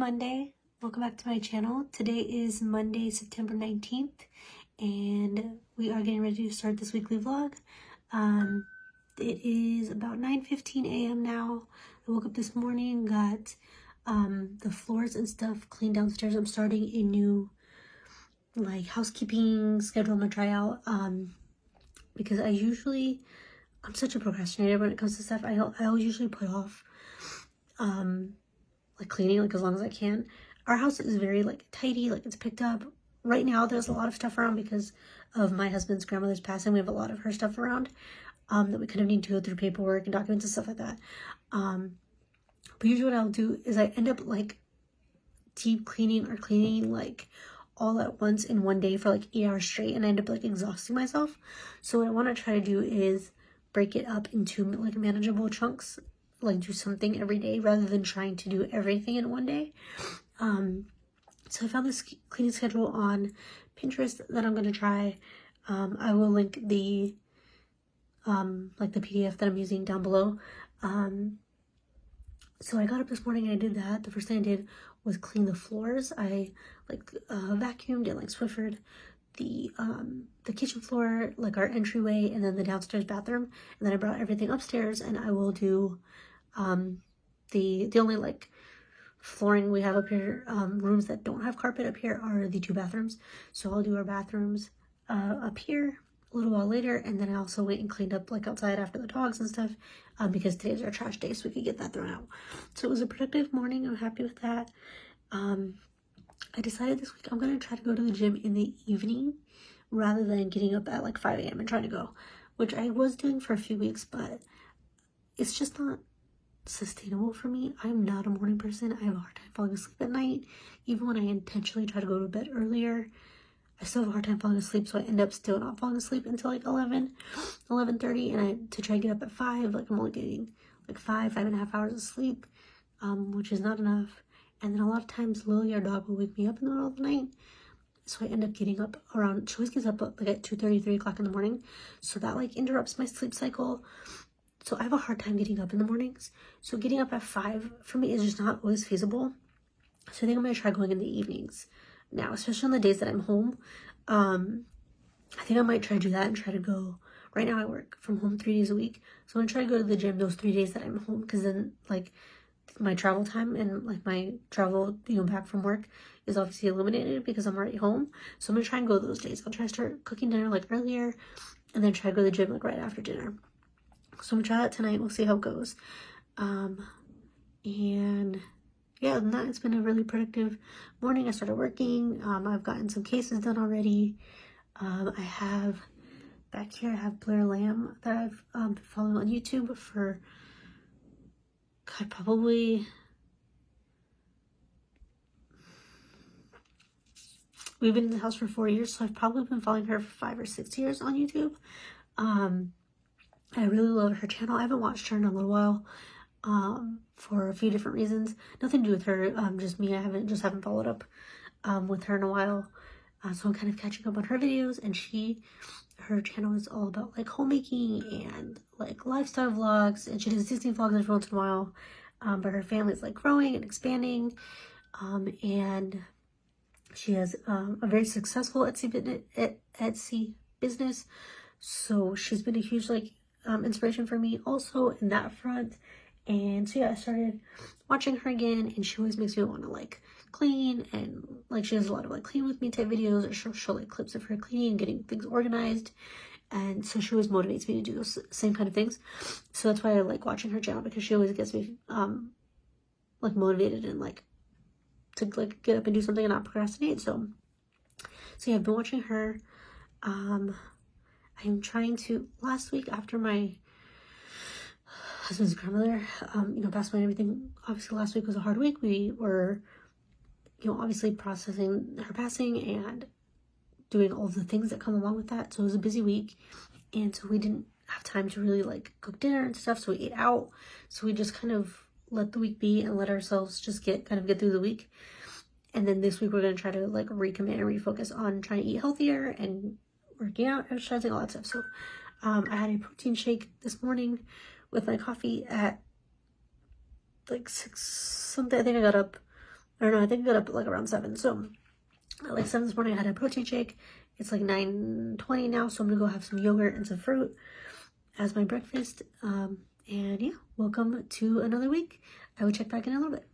Monday. Welcome back to my channel. Today is Monday, September 19th, and we are getting ready to start this weekly vlog. It is about 9:15 a.m. now. I woke up this morning, got the floors and stuff cleaned downstairs. I'm starting a new housekeeping schedule I'm gonna try out because I'm such a procrastinator when it comes to stuff. I always usually put off cleaning as long as I can. Our house is very tidy, it's picked up. Right now there's a lot of stuff around because of my husband's grandmother's passing. We have a lot of her stuff around that we kind of need to go through paperwork and documents and stuff like that. But usually what I'll do is I end up deep cleaning or cleaning all at once in one day for 8 hours straight, and I end up exhausting myself. So what I want to try to do is break it up into manageable chunks, do something every day rather than trying to do everything in one day. So I found this cleaning schedule on Pinterest that I'm going to try. I will link the the PDF that I'm using down below. So I got up this morning and I did that. The first thing I did was clean the floors. I vacuumed and Swiffered the kitchen floor, our entryway, and then the downstairs bathroom. And then I brought everything upstairs, and I will do the only flooring we have up here, rooms that don't have carpet up here, are the 2 bathrooms. So I'll do our bathrooms up here a little while later, and then I also went and cleaned up outside after the dogs and stuff, because today's our trash day, so we could get that thrown out. So it was a productive morning. I'm happy with that. I decided this week I'm gonna try to go to the gym in the evening rather than getting up at 5 a.m. and trying to go, which I was doing for a few weeks, but it's just not sustainable for me. I'm not a morning person. I have a hard time falling asleep at night. Even when I intentionally try to go to bed earlier, I still have a hard time falling asleep, so I end up still not falling asleep until 11:30, and to try to get up at 5, I'm only getting 5.5 hours of sleep, which is not enough. And then a lot of times Lily, our dog, will wake me up in the middle of the night, so I end up getting up around, she always gets up at 2:30, 3 o'clock in the morning, so that interrupts my sleep cycle. So I have a hard time getting up in the mornings. So getting up at 5 for me is just not always feasible. So I think I'm going to try going in the evenings now, especially on the days that I'm home. I think I might try to do that and try to go. Right now I work from home 3 days a week. So I'm going to try to go to the gym those 3 days that I'm home, because then my travel time and my travel, back from work is obviously eliminated because I'm already home. So I'm going to try and go those days. I'll try to start cooking dinner earlier, and then try to go to the gym right after dinner. So I'm gonna try that tonight. We'll see how it goes. And yeah, other than that, it's been a really productive morning. I started working. I've gotten some cases done already. I have back here, I have Blair Lamb that I've been following on YouTube for we've been in the house for 4 years, so I've probably been following her for 5 or 6 years on YouTube. I really love her channel. I haven't watched her in a little while for a few different reasons. Nothing to do with her, just me. I haven't followed up with her in a while. So I'm kind of catching up on her videos, and her channel is all about homemaking and lifestyle vlogs, and she does Disney vlogs every once in a while. But her family's growing and expanding, and she has a very successful Etsy business. So she's been a huge inspiration for me also in that front. And so yeah, I started watching her again, and she always makes me want to clean, and she does a lot of clean with me type videos, or she'll show clips of her cleaning and getting things organized. And so she always motivates me to do those same kind of things. So that's why I like watching her channel, because she always gets me motivated and to get up and do something and not procrastinate. So yeah, I've been watching her. I'm trying to, last week after my husband's grandmother, passed away and everything, obviously last week was a hard week. We were, obviously processing her passing and doing all the things that come along with that. So it was a busy week, and so we didn't have time to really cook dinner and stuff, so we ate out. So we just kind of let the week be and let ourselves just get through the week. And then this week we're going to try to recommit and refocus on trying to eat healthier and working out, exercising, all that stuff. So I had a protein shake this morning with my coffee at 6 something. I think I got up I don't know, I think I got up at like around 7. So at like 7 this morning I had a protein shake. It's like 9:20 now, so I'm gonna go have some yogurt and some fruit as my breakfast. And yeah, welcome to another week. I will check back in a little bit.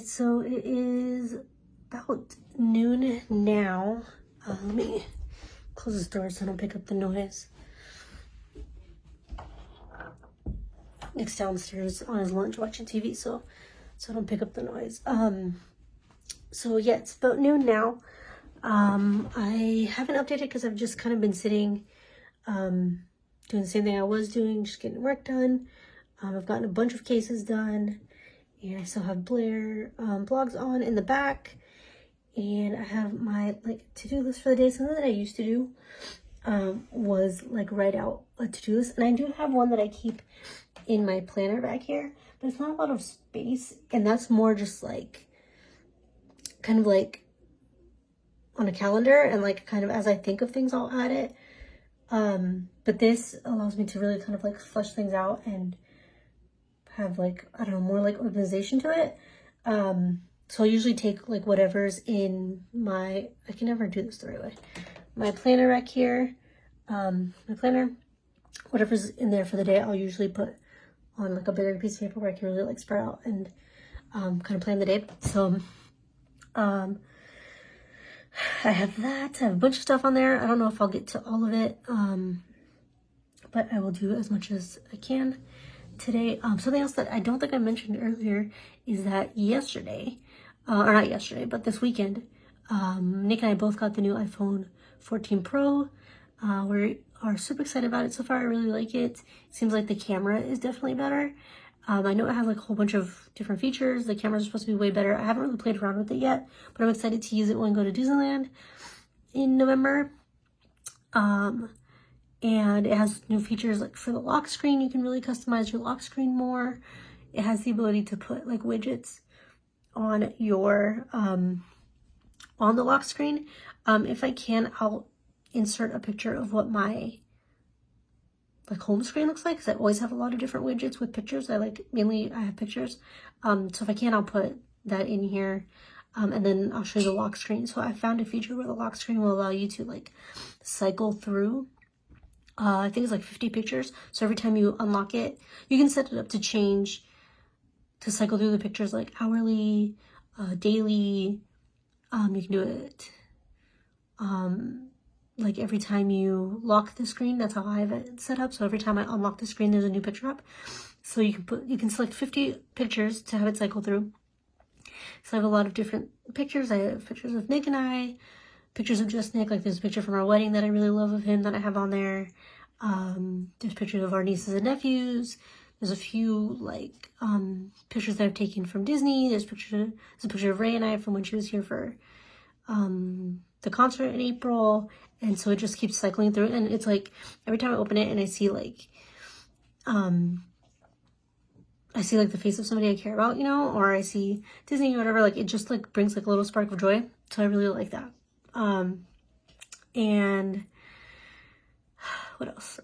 So it is about noon now. Let me close this door so I don't pick up the noise. Nick's downstairs on his lunch watching TV, so I don't pick up the noise. So yeah, it's about noon now. I haven't updated because I've just kind of been sitting, doing the same thing I was doing, just getting work done. I've gotten a bunch of cases done. And I still have Blair blogs on in the back. And I have my like to-do list for the day. Something that I used to do was like write out a to-do list. And I do have one that I keep in my planner back here. But it's not a lot of space. And that's more just like kind of like on a calendar. And like kind of as I think of things, I'll add it. But this allows me to really kind of like flesh things out and have like, I don't know, more like organization to it. So I usually take like whatever's in my, I can never do this the right way, my planner rack here, my planner, whatever's in there for the day, I'll usually put on like a bigger piece of paper where I can really like spread out and kind of plan the day. So I have that. I have a bunch of stuff on there. I don't know if I'll get to all of it, but I will do as much as I can today. Something else that I don't think I mentioned earlier is that yesterday, or not yesterday, but this weekend, Nick and I both got the new iPhone 14 Pro. We are super excited about it so far. I really like it. It seems like the camera is definitely better. I know it has like a whole bunch of different features. The cameras are supposed to be way better. I haven't really played around with it yet, but I'm excited to use it when I go to Disneyland in November. And it has new features like for the lock screen. You can really customize your lock screen more. It has the ability to put like widgets on your on the lock screen. If I can, I'll insert a picture of what my like home screen looks like, because I always have a lot of different widgets with pictures. I have pictures. So if I can, I'll put that in here. And then I'll show you the lock screen. So I found a feature where the lock screen will allow you to like cycle through I think it's like 50 pictures. So every time you unlock it, you can set it up to change, to cycle through the pictures like hourly, daily. You can do it like every time you lock the screen. That's how I have it set up. So every time I unlock the screen, there's a new picture up. So you can select 50 pictures to have it cycle through. So I have a lot of different pictures. I have pictures of Nick and I, pictures of just Nick, like there's a picture from our wedding that I really love of him that I have on there. There's pictures of our nieces and nephews. There's a few like pictures that I've taken from Disney. There's a picture of Ray and I from when she was here for the concert in April. And so it just keeps cycling through, and it's like every time I open it and I see like the face of somebody I care about, you know, or I see Disney or whatever, like it just like brings like a little spark of joy. So I really like that. And what else?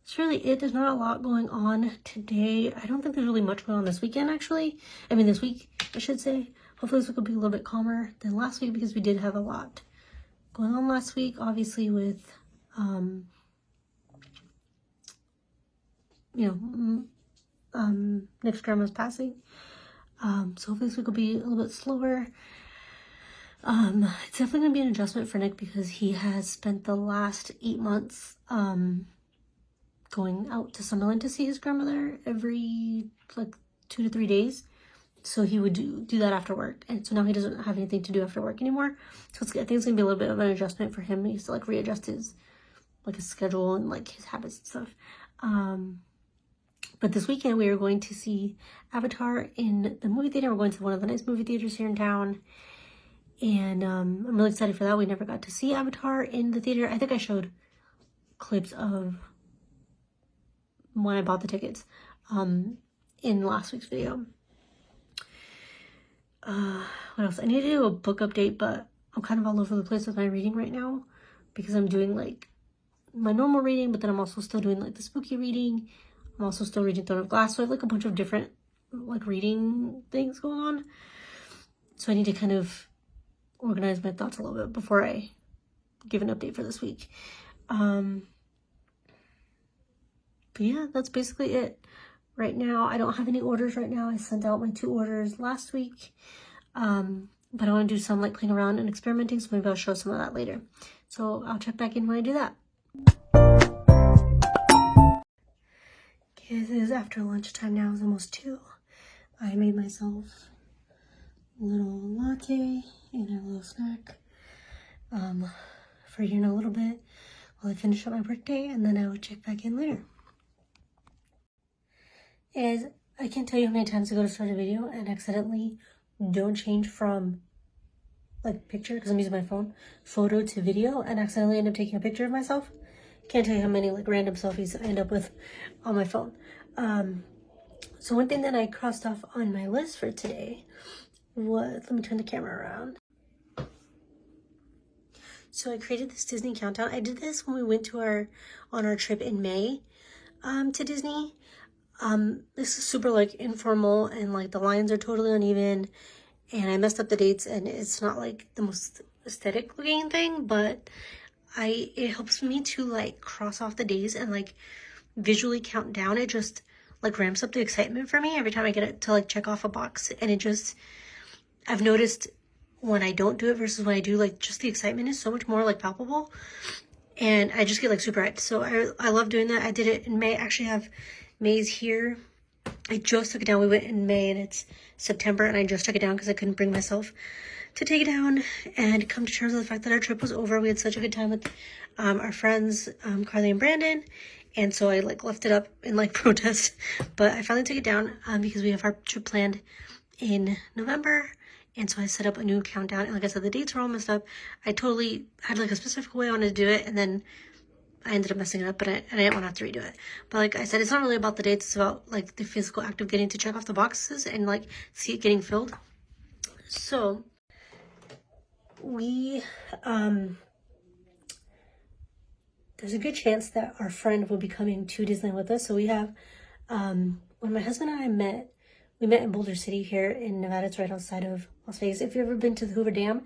It's really it. There's not a lot going on today. I don't think there's really much going on this weekend, actually. I mean, this week, I should say. Hopefully this week will be a little bit calmer than last week, because we did have a lot going on last week, obviously with, you know, Nick's grandma's passing. So hopefully this week will be a little bit slower. It's definitely gonna be an adjustment for Nick because he has spent the last 8 months going out to Summerlin to see his grandmother every like 2 to 3 days. So he would do that after work, and so now he doesn't have anything to do after work anymore. So I think it's gonna be a little bit of an adjustment for him. He needs to like readjust his schedule and like his habits and stuff. But this weekend we are going to see Avatar in the movie theater. We're going to one of the nice movie theaters here in town, and I'm really excited for that. We never got to see Avatar in the theater. I think I showed clips of when I bought the tickets in last week's video. What else? I need to do a book update, but I'm kind of all over the place with my reading right now because I'm doing like my normal reading, but then I'm also still doing like the spooky reading. I'm also still reading Throne of Glass, so I have like a bunch of different like reading things going on. So I need to kind of organize my thoughts a little bit before I give an update for this week. But yeah, that's basically it. Right now, I don't have any orders right now. I sent out my 2 orders last week. But I want to do some like playing around and experimenting, so maybe I'll show some of that later. So I'll check back in when I do that. Okay, this is after lunchtime now. It's almost 2. I made myself a little latte and a little snack for here in a little bit while I finish up my workday, and then I will check back in later. As I can't tell you how many times I go to start a video and accidentally don't change from like picture, because I'm using my phone, photo to video, and accidentally end up taking a picture of myself. Can't tell you how many like random selfies I end up with on my phone. So one thing that I crossed off on my list for today was, let me turn the camera around. So I created this Disney countdown. I did this when we went to on our trip in May to Disney. This is super like informal, and like the lines are totally uneven, and I messed up the dates, and it's not like the most aesthetic looking thing, but it helps me to like cross off the days and like visually count down. It just like ramps up the excitement for me every time I get it to like check off a box, and I've noticed when I don't do it versus when I do, like just the excitement is so much more like palpable, and I just get like super hyped. So I love doing that. I did it in May. I actually have May's here. I just took it down. We went in May and it's September, and I just took it down because I couldn't bring myself to take it down and come to terms with the fact that our trip was over. We had such a good time with our friends, Carly and Brandon, and so I like left it up in like protest, but I finally took it down because we have our trip planned in November, and so I set up a new countdown. And like I said, the dates were all messed up. I totally had like a specific way I wanted to do it, and then I ended up messing it up, but I didn't want to have to redo it. But like I said, it's not really about the dates. It's about like the physical act of getting to check off the boxes and like see it getting filled. So we, there's a good chance that our friend will be coming to Disneyland with us. So we have, when my husband and I met, we met in Boulder City here in Nevada. It's right outside of Las Vegas. If you've ever been to the Hoover Dam,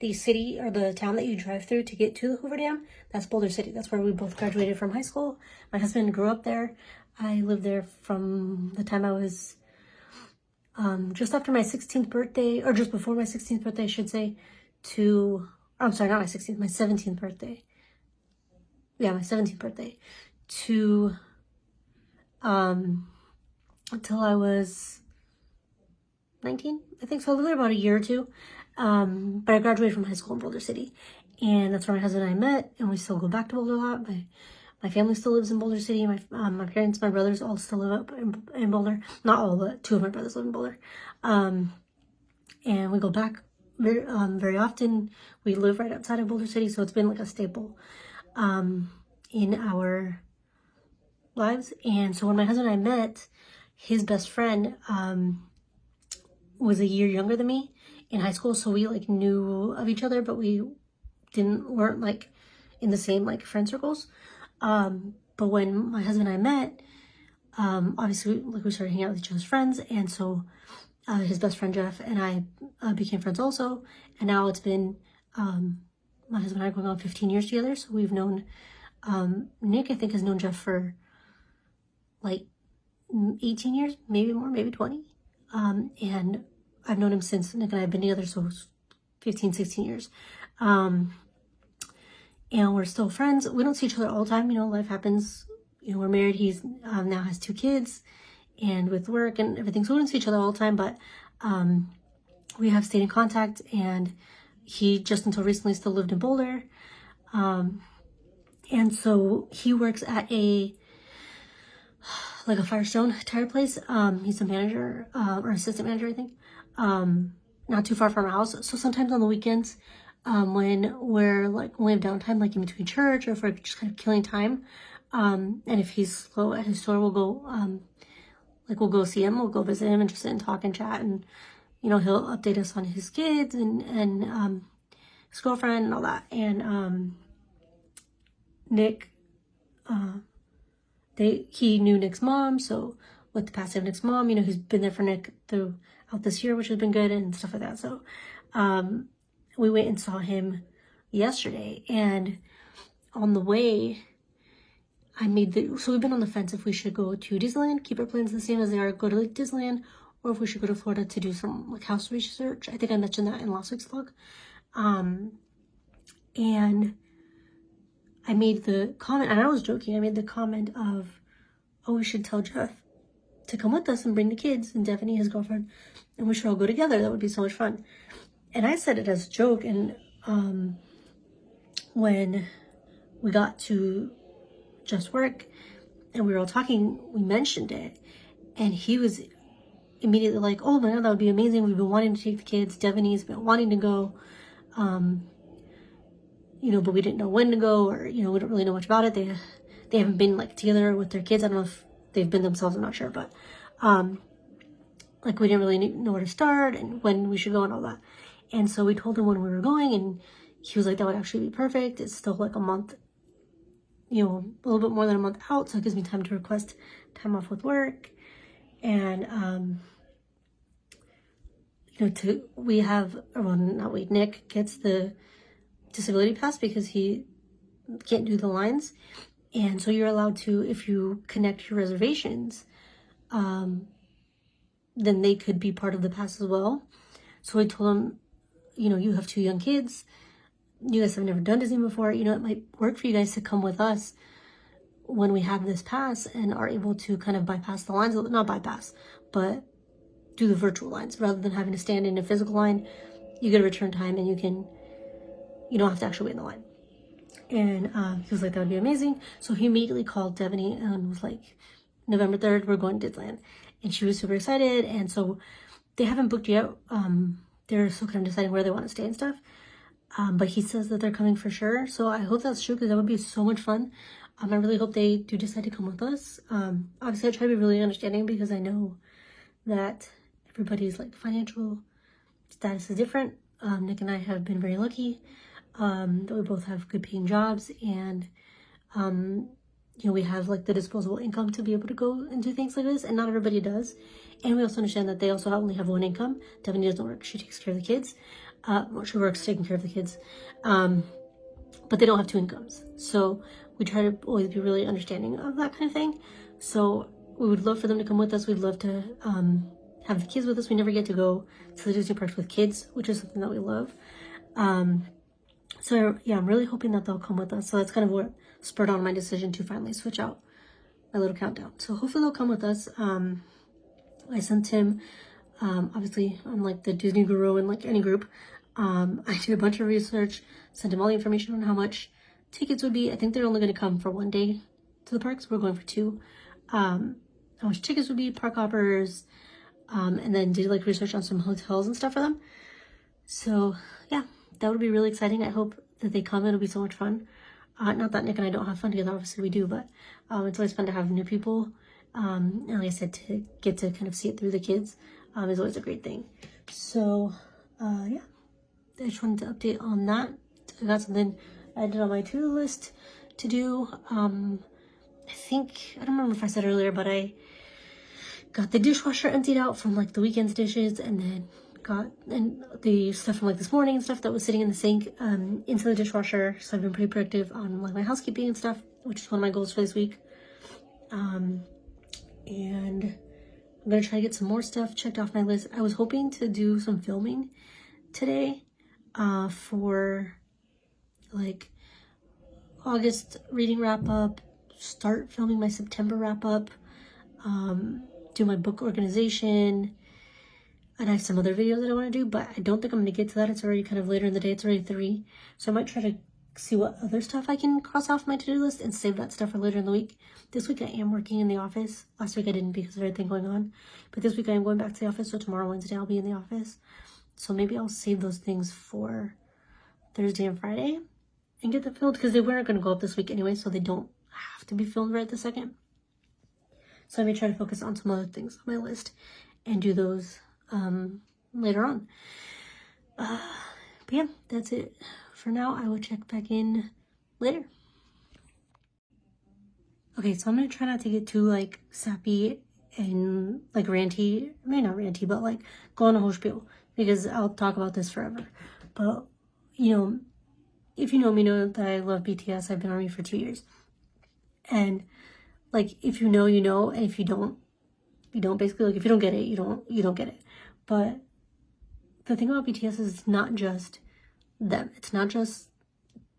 the city or the town that you drive through to get to the Hoover Dam, that's Boulder City. That's where we both graduated from high school. My husband grew up there. I lived there from the time I was just after my 16th birthday, or just before my 16th birthday, I should say, I'm sorry, not my 16th, my 17th birthday. Yeah, my 17th birthday to until I was 19, I think. So I lived there about a year or 2. But I graduated from high school in Boulder City, and that's where my husband and I met, and we still go back to Boulder a lot. My family still lives in Boulder City. My parents, my brothers all still live up in Boulder. Not all, but 2 of my brothers live in Boulder. And we go back very often. We live right outside of Boulder City, so it's been like a staple in our lives. And so when my husband and I met, his best friend was a year younger than me in high school, so we like knew of each other, but we weren't like in the same like friend circles. But when my husband and I met, obviously like we started hanging out with each other's friends, and so his best friend Jeff and I became friends also, and now it's been my husband and I going on 15 years together. So we've known Nick, I think, has known Jeff for like 18 years, maybe more, maybe 20. And I've known him since Nick and I have been together, so 15, 16 years. And we're still friends. We don't see each other all the time, life happens. We're married. He's now has 2 kids, and with work and everything, so we don't see each other all the time, but we have stayed in contact, and he just until recently still lived in Boulder. And so he works at a Firestone tire place. He's a manager, or assistant manager, I think, not too far from our house. So sometimes on the weekends, when we have downtime, like in between church, or if we're just kind of killing time, and if he's slow at his store, we'll go see him, we'll go visit him and just sit and talk and chat, and he'll update us on his kids and his girlfriend and all that. And Nick, he knew Nick's mom, so with the passing of Nick's mom, he's been there for Nick throughout this year, which has been good and stuff like that. So we went and saw him yesterday, and on the way, so we've been on the fence if we should go to Disneyland, keep our plans the same as they are, go to Disneyland, or if we should go to Florida to do some house research. I think I mentioned that in last week's vlog. And I made the comment, and I was joking, I made the comment of, oh, we should tell Jeff to come with us and bring the kids, and Devaney, his girlfriend, and we should all go together. That would be so much fun. And I said it as a joke, and when we got to Jeff's work and we were all talking, we mentioned it, and he was immediately like, oh my god, that would be amazing. We've been wanting to take the kids. Devaney's been wanting to go, but we didn't know when to go, or we don't really know much about it. They haven't been together with their kids. I don't know if they've been themselves, I'm not sure, but we didn't really know where to start and when we should go and all that. And so we told him when we were going, and he was like, that would actually be perfect. It's still a month, a little bit more than a month out, so it gives me time to request time off with work. And Nick gets the disability pass because he can't do the lines, and so you're allowed to, if you connect your reservations, then they could be part of the pass as well. So I told him, you have 2 young kids, you guys have never done Disney before, it might work for you guys to come with us when we have this pass and are able to kind of bypass the lines, not bypass, but do the virtual lines rather than having to stand in a physical line. You get a return time, and you don't have to actually wait in the line. And he was like, that would be amazing. So he immediately called Devaney and was like, November 3rd, we're going to Disneyland. And she was super excited. And so they haven't booked yet. They're still kind of deciding where they want to stay and stuff. But he says that they're coming for sure. So I hope that's true, because that would be so much fun. I really hope they do decide to come with us. Obviously, I try to be really understanding, because I know that everybody's financial status is different. Nick and I have been very lucky that we both have good paying jobs, and we have the disposable income to be able to go and do things like this, and not everybody does. And we also understand that they also only have one income. Devaney doesn't work, she takes care of the kids. She works taking care of the kids, but they don't have 2 incomes. So we try to always be really understanding of that kind of thing. So we would love for them to come with us. We'd love to have the kids with us. We never get to go to the Disney parks with kids, which is something that we love. So yeah, I'm really hoping that they'll come with us. So that's kind of what spurred on my decision to finally switch out my little countdown. So hopefully they'll come with us. I sent him, obviously, I'm the Disney guru in any group. I did a bunch of research, sent him all the information on how much tickets would be. I think they're only going to come for 1 day to the parks. We're going for 2. How much tickets would be, park hoppers, and then did research on some hotels and stuff for them. So yeah, that would be really exciting. I hope that they come. It'll be so much fun. Not that Nick and I don't have fun together, obviously we do, but it's always fun to have new people. And like I said, to get to kind of see it through the kids is always a great thing. So yeah, I just wanted to update on that. I got something I did on my to-do list to do. I don't remember if I said earlier, but I got the dishwasher emptied out from the weekend's dishes, and then got the stuff from this morning and stuff that was sitting in the sink into the dishwasher. So I've been pretty productive on my housekeeping and stuff, which is one of my goals for this week. And and I'm gonna try to get some more stuff checked off my list. I was hoping to do some filming today for like August reading wrap up, start filming my September wrap up, do my book organization, and I have some other videos that I want to do, but I don't think I'm going to get to that. It's already kind of later in the day. It's already 3. So I might try to see what other stuff I can cross off my to-do list and save that stuff for later in the week. This week I am working in the office. Last week I didn't because of everything going on. But this week I am going back to the office. So tomorrow, Wednesday, I'll be in the office. So maybe I'll save those things for Thursday and Friday and get them filmed, because they weren't going to go up this week anyway. So they don't have to be filmed right this second. So I may try to focus on some other things on my list and do those later on. But yeah, that's it for now. I will check back in later. Okay, so I'm gonna try not to get too like sappy and like ranty. Maybe not ranty, but like go on a whole spiel, because I'll talk about this forever. But you know, if you know me, know that I love BTS. I've been ARMY for 2 years, and like if you know, you know, and if you don't, you don't. Basically, like if you don't get it, you don't get it. But the thing about BTS is it's not just them. It's not just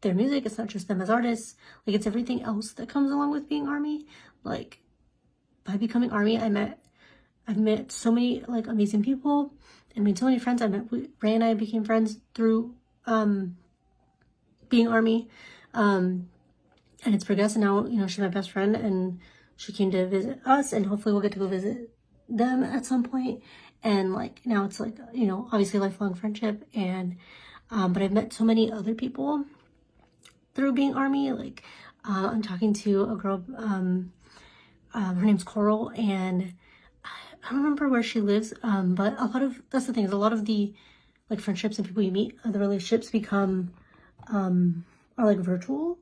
their music. It's not just them as artists. Like it's everything else that comes along with being ARMY. Like by becoming ARMY, I've met so many like amazing people and made so many friends. Ray and I became friends through being ARMY, and it's progressed. And now, you know, she's my best friend, and she came to visit us, and hopefully we'll get to go visit them at some point. And like now it's like, you know, obviously lifelong friendship. And but I've met so many other people through being ARMY. Like I'm talking to a girl, her name's Coral, and I don't remember where she lives, but that's the thing, is a lot of the like friendships and people you meet, the relationships become are like virtual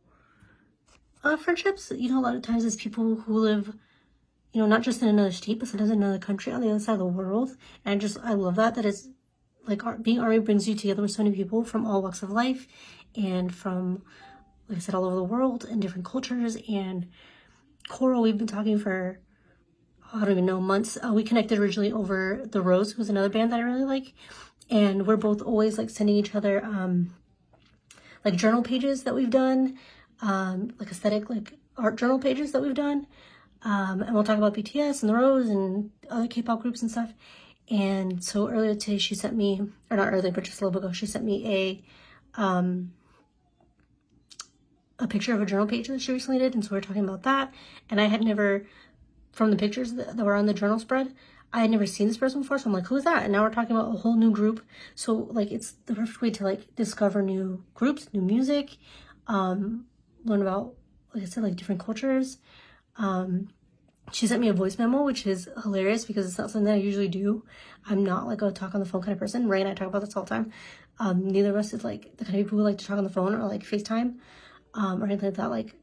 friendships. You know, a lot of times it's people who live, you know, not just in another state, but sometimes in another country on the other side of the world. And I love that it's like being ARMY brings you together with so many people from all walks of life and from, like I said, all over the world and different cultures. And Coral, we've been talking for, I don't even know, months. We connected originally over The Rose, who's another band that I really like. And we're both always like sending each other like journal pages that we've done, like aesthetic, like art journal pages that we've done. And we'll talk about BTS and The Rose and other K-pop groups and stuff. And so earlier today she sent me, or not earlier, but just a little bit ago, she sent me a picture of a journal page that she recently did. And so we're talking about that. And I had never, from the pictures that were on the journal spread, I had never seen this person before. So I'm like, who is that? And now we're talking about a whole new group. So like it's the perfect way to like discover new groups, new music, learn about, like I said, like different cultures. She sent me a voice memo, which is hilarious because it's not something that I usually do. I'm not like a talk on the phone kind of person. Ray and I talk about this all the time. Neither of us is like the kind of people who like to talk on the phone or like FaceTime, or anything like that. Like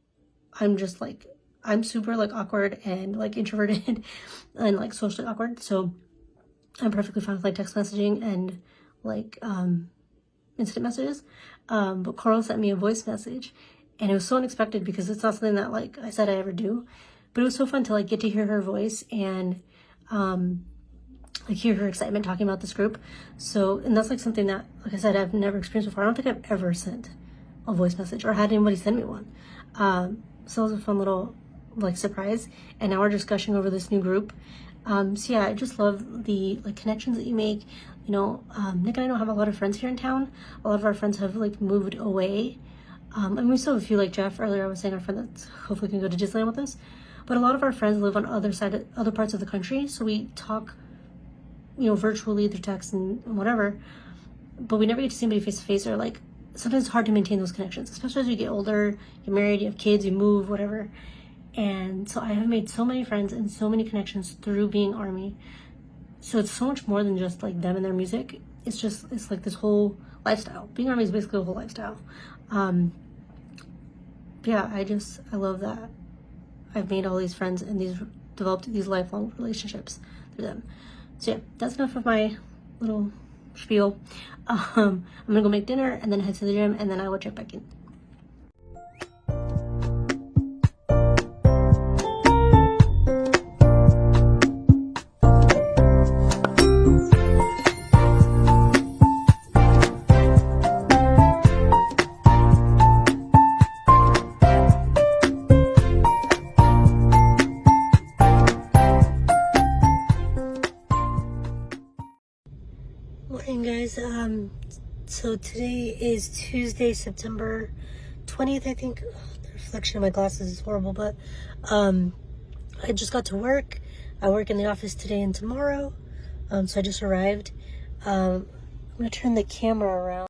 I'm super like awkward and like introverted and like socially awkward. So I'm perfectly fine with like text messaging and like instant messages. But Coral sent me a voice message, and it was so unexpected because it's not something that, like I said, I ever do. But it was so fun to like get to hear her voice and like hear her excitement talking about this group. So, and that's like something that, like I said, I've never experienced before. I don't think I've ever sent a voice message or had anybody send me one. So it was a fun little like surprise. And now we're just gushing over this new group. So yeah, I just love the like connections that you make. You know, Nick and I don't have a lot of friends here in town. A lot of our friends have like moved away. And we still have a few, like Jeff earlier, I was saying, our friend that's hopefully can go to Disneyland with us. But a lot of our friends live on other parts of the country, so we talk, you know, virtually through text and whatever. But we never get to see anybody face to face, or like sometimes it's hard to maintain those connections, especially as you get older, you're married, you have kids, you move, whatever. And so I have made so many friends and so many connections through being ARMY. So it's so much more than just like them and their music. It's like this whole lifestyle. Being ARMY is basically a whole lifestyle. Yeah, I love that I've made all these friends and developed these lifelong relationships through them. So yeah, that's enough of my little spiel. I'm gonna go make dinner and then head to the gym, and then I will check back in. So today is Tuesday, September 20th, I think. Oh, the reflection of my glasses is horrible, but I just got to work. I work in the office today and tomorrow, so I just arrived. I'm gonna turn the camera around.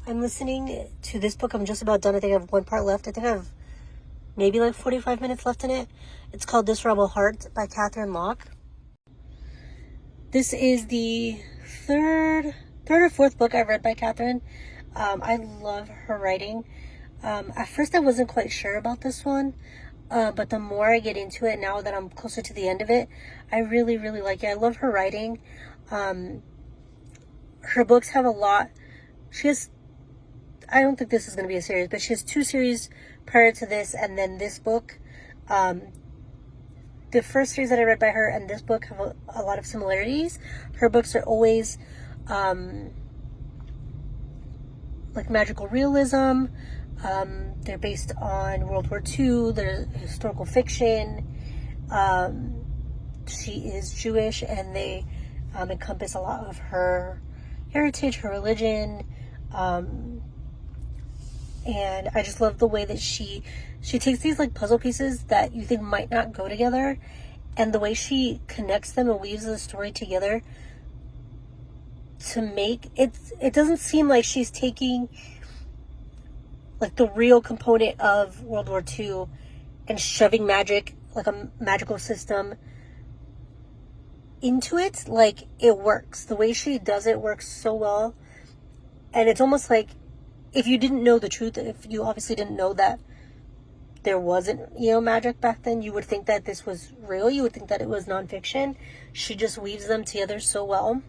I'm listening to this book. I'm just about done. I think I have one part left. I think I have maybe like 45 minutes left in it. It's called This Rebel Heart by Catherine Locke. This is the third or fourth book I've read by Catherine. I love her writing. At first I wasn't quite sure about this one, but the more I get into it, now that I'm closer to the end of it, I really, really like it. I love her writing. Her books have a lot. She has, I don't think this is going to be a series, but she has 2 series prior to this, and then this book. The first series that I read by her and this book have a lot of similarities. Her books are always like magical realism. They're based on World War II. They're historical fiction. She is Jewish, and they encompass a lot of her heritage, her religion. And I just love the way that she takes these like puzzle pieces that you think might not go together, and the way she connects them and weaves the story together to make it doesn't seem like she's taking like the real component of World War II and shoving magic, like a magical system, into it. Like, it works. The way she does it works so well. And it's almost like, if you didn't know the truth, if you obviously didn't know that there wasn't, magic back then, you would think that this was real. You would think that it was nonfiction. She just weaves them together so well.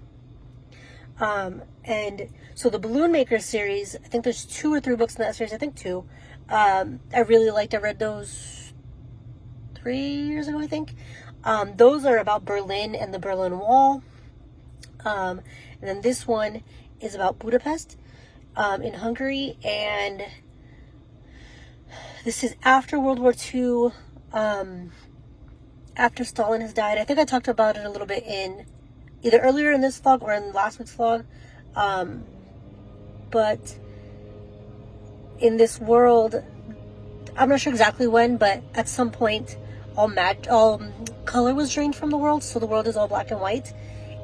And so the Balloon Maker series, I think there's 2 or 3 books in that series. I think 2. I really liked. I read those 3 years ago, I think. Those are about Berlin and the Berlin Wall. And then this one is about Budapest, in Hungary, and this is after World War II, after Stalin has died. I think I talked about it a little bit in either earlier in this vlog or in last week's vlog, but in this world, I'm not sure exactly when, but at some point all color was drained from the world, so the world is all black and white,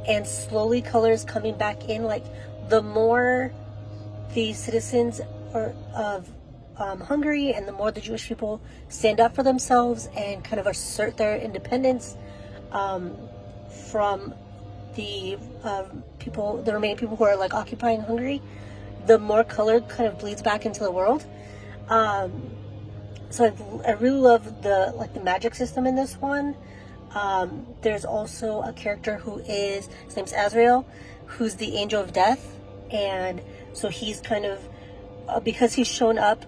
and slowly color is coming back in. Like, the more the citizens of Hungary and the more the Jewish people stand up for themselves and kind of assert their independence from the remaining people who are like occupying Hungary, the more color kind of bleeds back into the world. So I really love the magic system in this one. There's also a character his name's Azrael, who's the angel of death, and so he's kind of because he's shown up,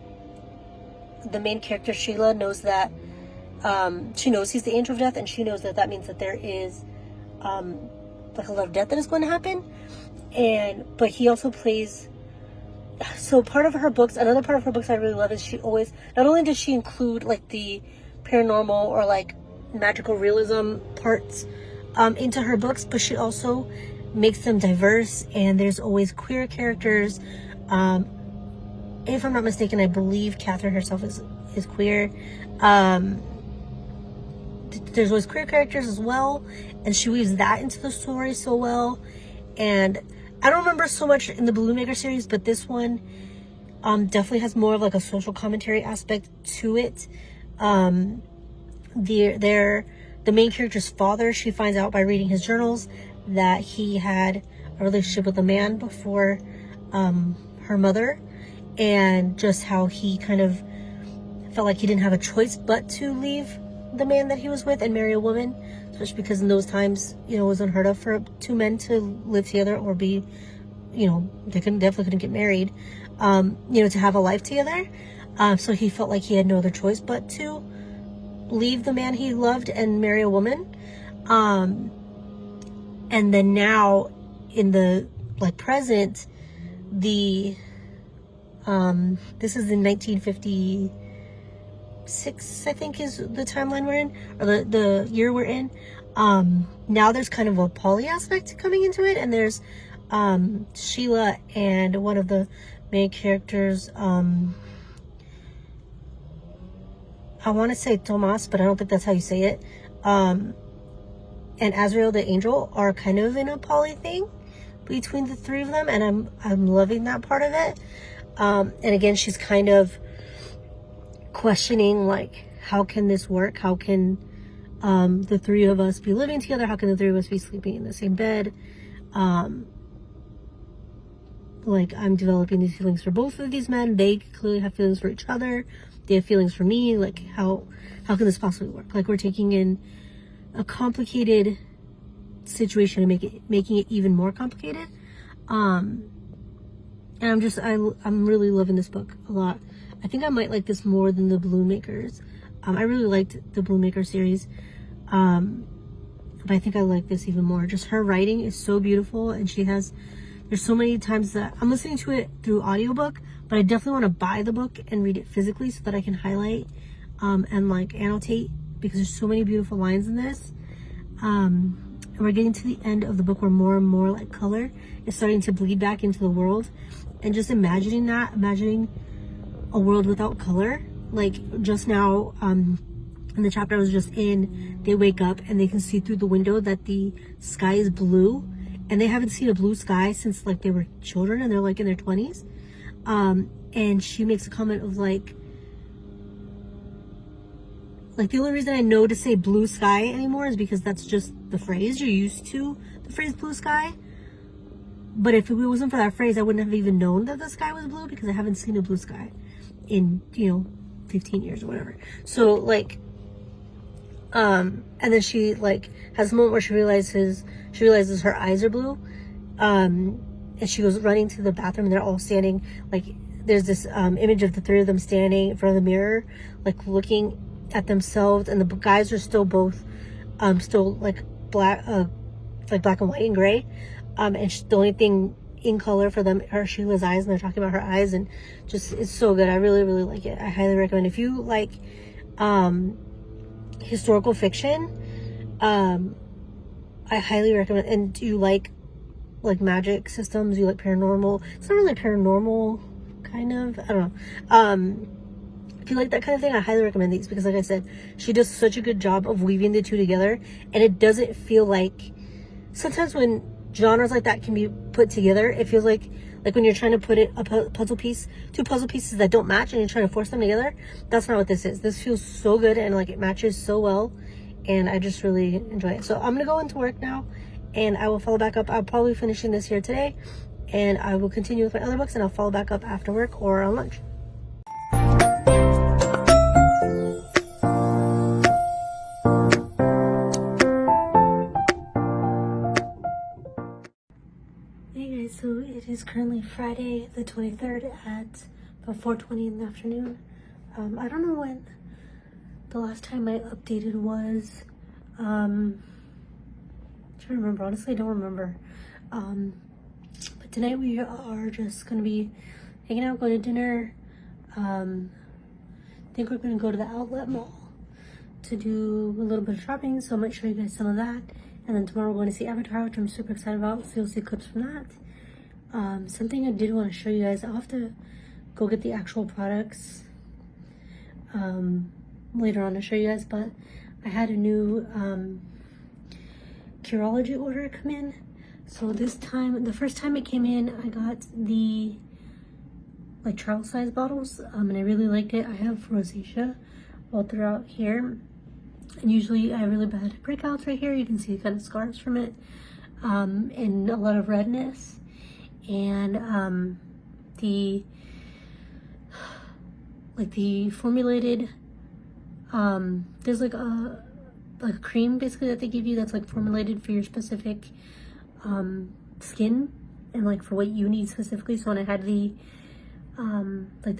the main character Sheila knows that she knows he's the angel of death, and she knows that means that there is like a lot of death that is going to happen. But he also plays, so part of her books, another part of her books I really love is she always, not only does she include like the paranormal or like magical realism parts into her books, but she also makes them diverse, and there's always queer characters. If I'm not mistaken, I believe Catherine herself is queer. There's always queer characters as well, and she weaves that into the story so well. And I don't remember so much in the Balloon Maker series, but this one definitely has more of like a social commentary aspect to it. The main character's father, she finds out by reading his journals that he had a relationship with a man before her mother, and just how he kind of felt like he didn't have a choice but to leave the man that he was with and marry a woman, especially because in those times, it was unheard of for 2 men to live together or be, they definitely couldn't get married, to have a life together. So he felt like he had no other choice but to leave the man he loved and marry a woman. And then now in the present, this is in 1956, I think is the timeline we're in, or the year we're in. Now there's kind of a poly aspect coming into it, and there's Sheila and one of the main characters, I want to say Tomas, but I don't think that's how you say it, and Azrael the angel are kind of in a poly thing between the three of them, and I'm loving that part of it. And again, she's kind of questioning, like, how can this work? How can the three of us be living together? How can the three of us be sleeping in the same bed? Like, I'm developing these feelings for both of these men. They clearly have feelings for each other. They have feelings for me. Like, how can this possibly work? Like, we're taking in a complicated situation and making it even more complicated. And I'm really loving this book a lot. I think I might like this more than the Balloon Makers. I really liked the Balloon Maker series, but I think I like this even more. Just her writing is so beautiful, and there's so many times that I'm listening to it through audiobook, but I definitely want to buy the book and read it physically so that I can highlight and like annotate, because there's so many beautiful lines in this. And we're getting to the end of the book where more and more like color is starting to bleed back into the world, and just imagining a world without color. Like, just now, in the chapter I was just in, they wake up and they can see through the window that the sky is blue, and they haven't seen a blue sky since like they were children, and they're like in their 20s. And she makes a comment of like the only reason I know to say blue sky anymore is because that's just the phrase. You're used to the phrase blue sky. But if it wasn't for that phrase, I wouldn't have even known that the sky was blue, because I haven't seen a blue sky in, 15 years or whatever. So like, and then she like has a moment where she realizes her eyes are blue. And she goes running to the bathroom, and they're all standing, like, there's this image of the three of them standing in front of the mirror, like looking at themselves, and the guys are still both still like black, like black and white and gray, and the only thing in color for them are Sheila's eyes, and they're talking about her eyes, and just, it's so good. I really, really like it. I highly recommend. If you like historical fiction, I highly recommend. And do you like magic systems? You like paranormal? It's not really paranormal, kind of, I don't know. If you like that kind of thing, I highly recommend these, because like I said, she does such a good job of weaving the two together, and it doesn't feel like, sometimes when genres like that can be put together, it feels like when you're trying to put two puzzle pieces that don't match, and you're trying to force them together. That's not what this is. This feels so good, and like it matches so well, and I just really enjoy it. So I'm gonna go into work now, and I will follow back up. I'll probably finishing this here today, and I will continue with my other books, and I'll follow back up after work or on lunch. So it is currently Friday the 23rd at about 4:20 in the afternoon. I don't know when the last time I updated was. I'm trying to remember. Honestly, I don't remember. But tonight we are just going to be hanging out, going to dinner. I think we're going to go to the outlet mall to do a little bit of shopping, so I might show you guys some of that. And then tomorrow we're going to see Avatar, which I'm super excited about, so you'll see clips from that. Something I did want to show you guys, I'll have to go get the actual products later on to show you guys, but I had a new µéology order come in. So this time, the first time it came in, I got the like travel size bottles, and I really liked it. I have rosacea all throughout here, and usually I have really bad breakouts right here. You can see kind of scars from it, and a lot of redness. And the formulated, there's like a cream basically that they give you that's like formulated for your specific skin and like for what you need specifically. So when I had the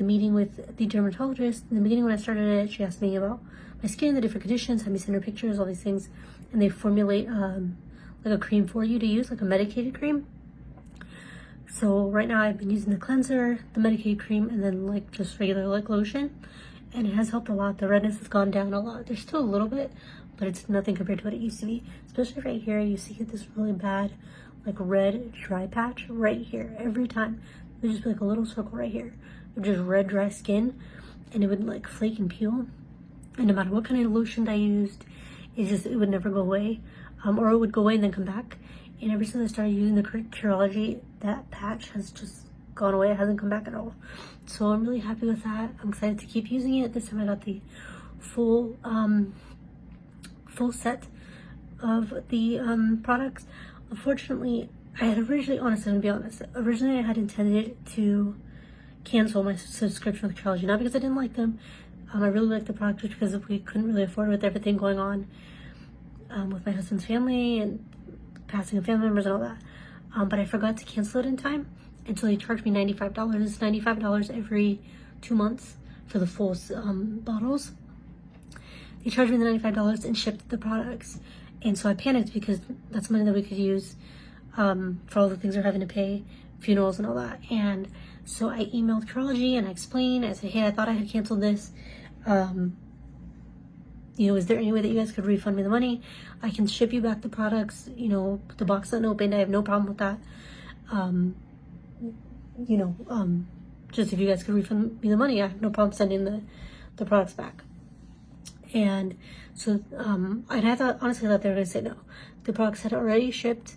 meeting with the dermatologist in the beginning, when I started it, she asked me about my skin, the different conditions, had me send her pictures, all these things, and they formulate like a cream for you to use, like a medicated cream. So right now I've been using the cleanser, the medicated cream, and then like just regular like lotion, and it has helped a lot. The redness has gone down a lot. There's still a little bit, but it's nothing compared to what it used to be. Especially right here, I used to get this really bad like red dry patch right here every time. It would just be like a little circle right here of just red dry skin, and it would like flake and peel. And no matter what kind of lotion I used, it would never go away, or it would go away and then come back. And ever since I started using the Curology, that patch has just gone away. It hasn't come back at all. So I'm really happy with that. I'm excited to keep using it. This time I got the full set of the products. Unfortunately, I had originally, honestly, I'm gonna be honest, originally I had intended to cancel my subscription with Curology, not because I didn't like them. I really liked the product just because we couldn't really afford it with everything going on with my husband's family and passing of family members and all that. But I forgot to cancel it in time, and so they charged me $95. It's $95 every 2 months for the full bottles. They charged me the $95 and shipped the products. And so I panicked because that's money that we could use for all the things we're having to pay, funerals and all that. And so I emailed Curology and I explained, I said, hey, I thought I had canceled this. You know, is there any way that you guys could refund me the money? I can ship you back the products, you know, the box unopened. I have no problem with that. You know, just if you guys could refund me the money, I have no problem sending the products back. And so, and I thought, honestly, I thought they were going to say no. The products had already shipped.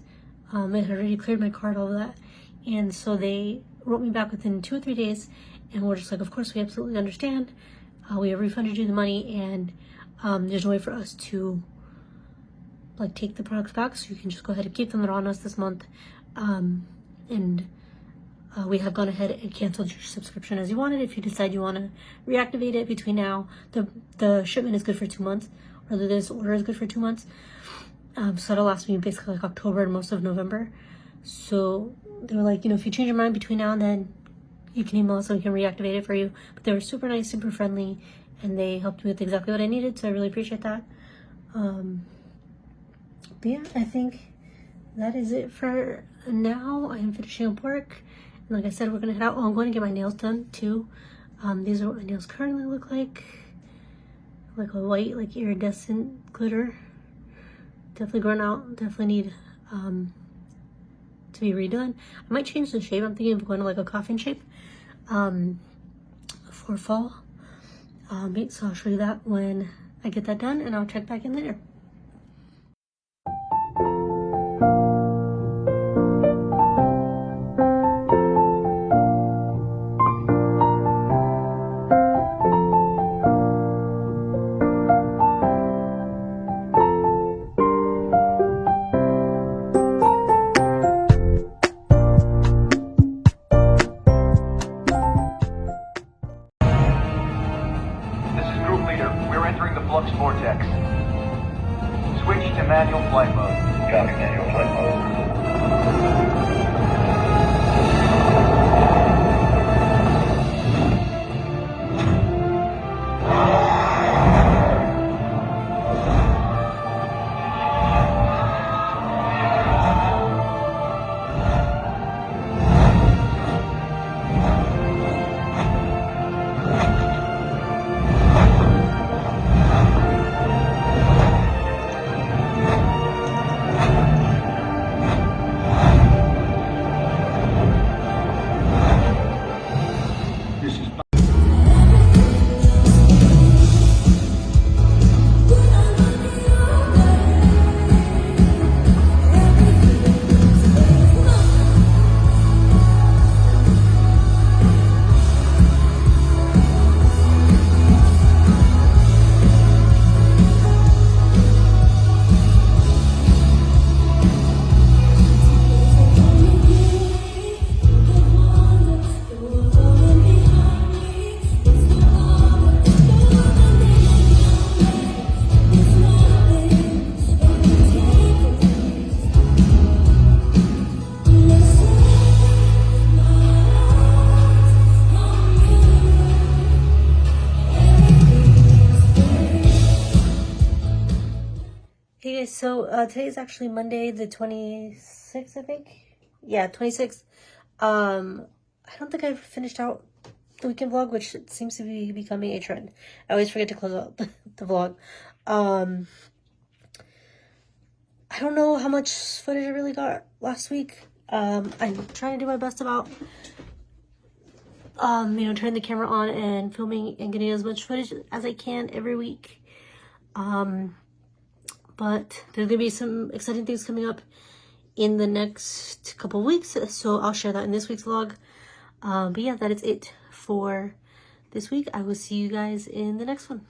It had already cleared my card, all of that. And so they wrote me back within 2 or 3 days. And we're just like, of course, we absolutely understand. We have refunded you the money, and there's no way for us to like take the products back. So you can just go ahead and keep them. They're on us this month. We have gone ahead and canceled your subscription as you wanted. If you decide you want to reactivate it between now, the shipment is good for 2 months, or this order is good for 2 months. So that'll last me basically like October and most of November. So they were like, you know, if you change your mind between now and then, you can email us so we can reactivate it for you. But they were super nice, super friendly, and they helped me with exactly what I needed. So I really appreciate that. But yeah, I think that is it for now. I am finishing up work. And like I said, we're gonna head out. Oh, I'm going to get my nails done too. These are what my nails currently look like a white, like iridescent glitter. Definitely grown out. Definitely need to be redone. I might change the shape. I'm thinking of going to like a coffin shape for fall. So I'll show you that when I get that done, and I'll check back in later. Vortex. Switch to manual flight mode. Copy, manual flight mode. Hey guys, so today is actually Monday the 26th, I think. Yeah, 26th. I don't think I've finished out the weekend vlog, which seems to be becoming a trend. I always forget to close out the vlog. I don't know how much footage I really got last week. I'm trying to do my best about turning the camera on and filming and getting as much footage as I can every week. But there's gonna be some exciting things coming up in the next couple of weeks, so I'll share that in this week's vlog. But yeah, that is it for this week. I will see you guys in the next one.